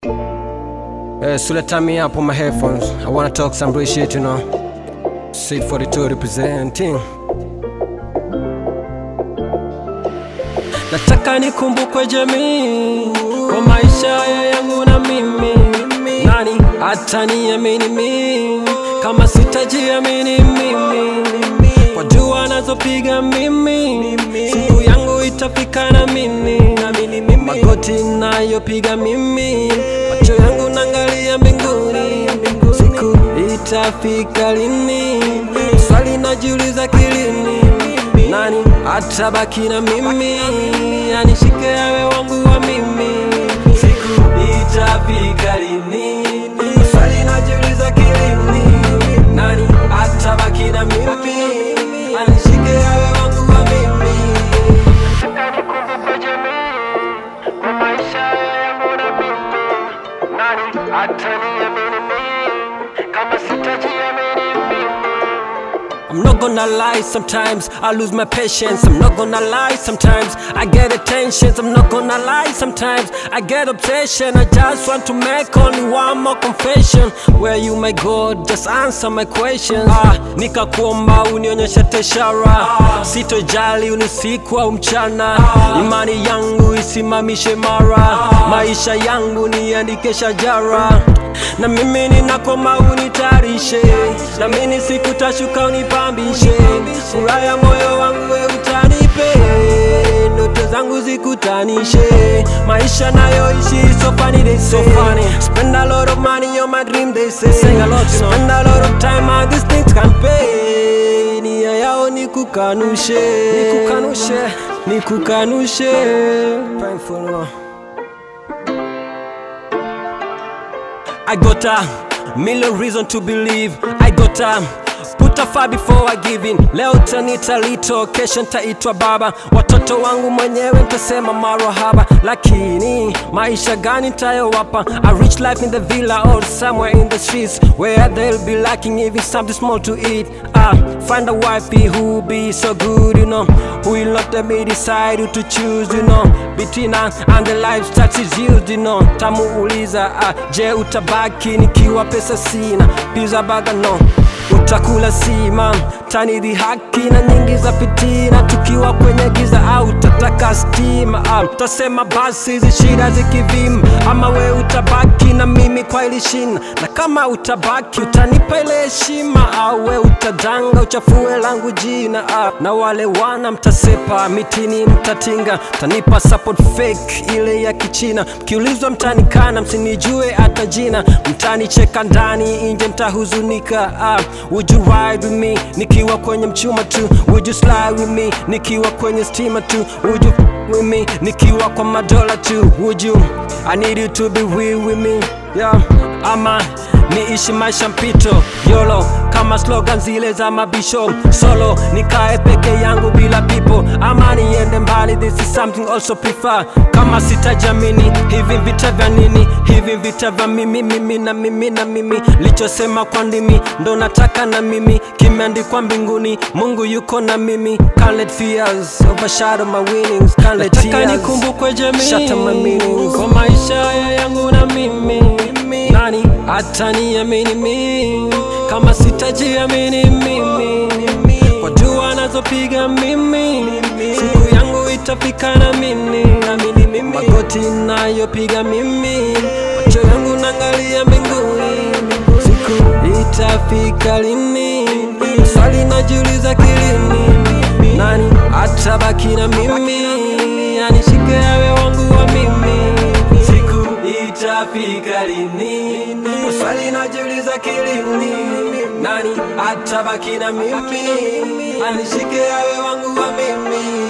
So let me up on my headphones. I wanna talk some real shit, you know. Seed 42 representing. Nataka nikumbukwe jamii kwa maisha yangu na mimi. Nani ataniamini mimi kama sitajiamini mimi? Kwa dua nazopiga mimi, siku yangu itafika na mimi. Magoti nayopiga mimi, macho yangu naangalia mbinguni. Siku itafika lini? Swali najiuliza kilini. Nani atabaki na mimi? Anishike awe wangu wa mimi. Siku itafika lini? Swali najiuliza kilini. Nani atabaki na mimi? Anishike awe wangu wa mimi. Kwa maisha yangu na mimi. Nani ataniamini mimi kama sitajiamini mimi? I'm not gonna lie, sometimes I lose my patience. I'm not gonna lie, sometimes I get attention. I'm not gonna lie, sometimes I get obsession. I just want to make only one more confession. Where you my God, just answer my questions. Nikakuomba unionyeshe ishara, sitojali usiku au mchana. Imani yangu isimamishe mara, maisha yangu niandike shajara. Na mimi ninakoma unitarishe, na mimi sikutashuka unipambishe. Furaha ya moyo wangu we utanipe, ndoto zangu zikutanishe. Maisha nayoishi so funny, they say. Spend a lot of money on my dream, they say. Spend a lot of time on these things can't pay. Nia yao nikukanushe, nikukanushe. Painful, no? I got a million reasons to believe. I got a put a far before I give in. Leo tanita lito, kesho nitaitwa baba. Watoto wangu mwenyewe nitasema marahaba. Lakini maisha gani nitayowapa? A rich life in the villa or somewhere in the streets, where they'll be lacking even something small to eat. Find a wifey who will be so good, you know, who will not let me decide who to choose, you know, between her and the lifestyle she's used, you know. Tamuuliza, je utabaki nikiwa pesa sina? Pizza burger no, utakula sima, tanidhi haki na nyingi za fitina. Tukiwa kwenye giza au tataka stima, tasema basi hizi shida zikivima. Ama we utabaki na mimi kwa ili shina, na kama utabaki utanipa ile heshima. Au we utadanga uchafue langu jina, na wale wana mtasepa mitini mtatinga. Tanipa support fake ile ya kichina. Mkiulizwa mtanikana, msinijue hata jina. Mtanicheka ndani, nje mtahuzunika. Would you ride with me nikiwa kwenye mchuma tu? Would you slide with me nikiwa kwenye stima tu? Would you with me nikiwa kwa madola tu? Would you? I need you to be real with me, yeah. Ama niishi maisha mpito YOLO, kama slogan zile za mabisho. Solo nikae peke yangu bila people, ama niende mbali, this is something also prefer. Kama sitajamini, hivi vita vya nini? Hivi vita vya mimi, mimi na mimi na mimi. Lichosema kwa ndimi, ndo nataka na mimi. Kimeandikwa mbinguni, Mungu yuko na mimi. Can't let fears overshadow my winnings. Can't let tears nikumbukwe jamii, shatter my meanings. Kwa maisha yangu na mimi. Nani ataniamini mimi kama sitajiamini mimi? Kwa dua nazopiga mimi, siku yangu itafika na mimi. Magoti nayopiga mimi, macho yangu naangalia mbinguni. Siku itafika lini? Swali najiuliza kilini. Nani atabaki na mimi? Anishike awe wangu wa mimi. Siku itafika lini? Swali najiuliza kilini. Nani atabaki na mimi? Anishike awe wangu wa mimi.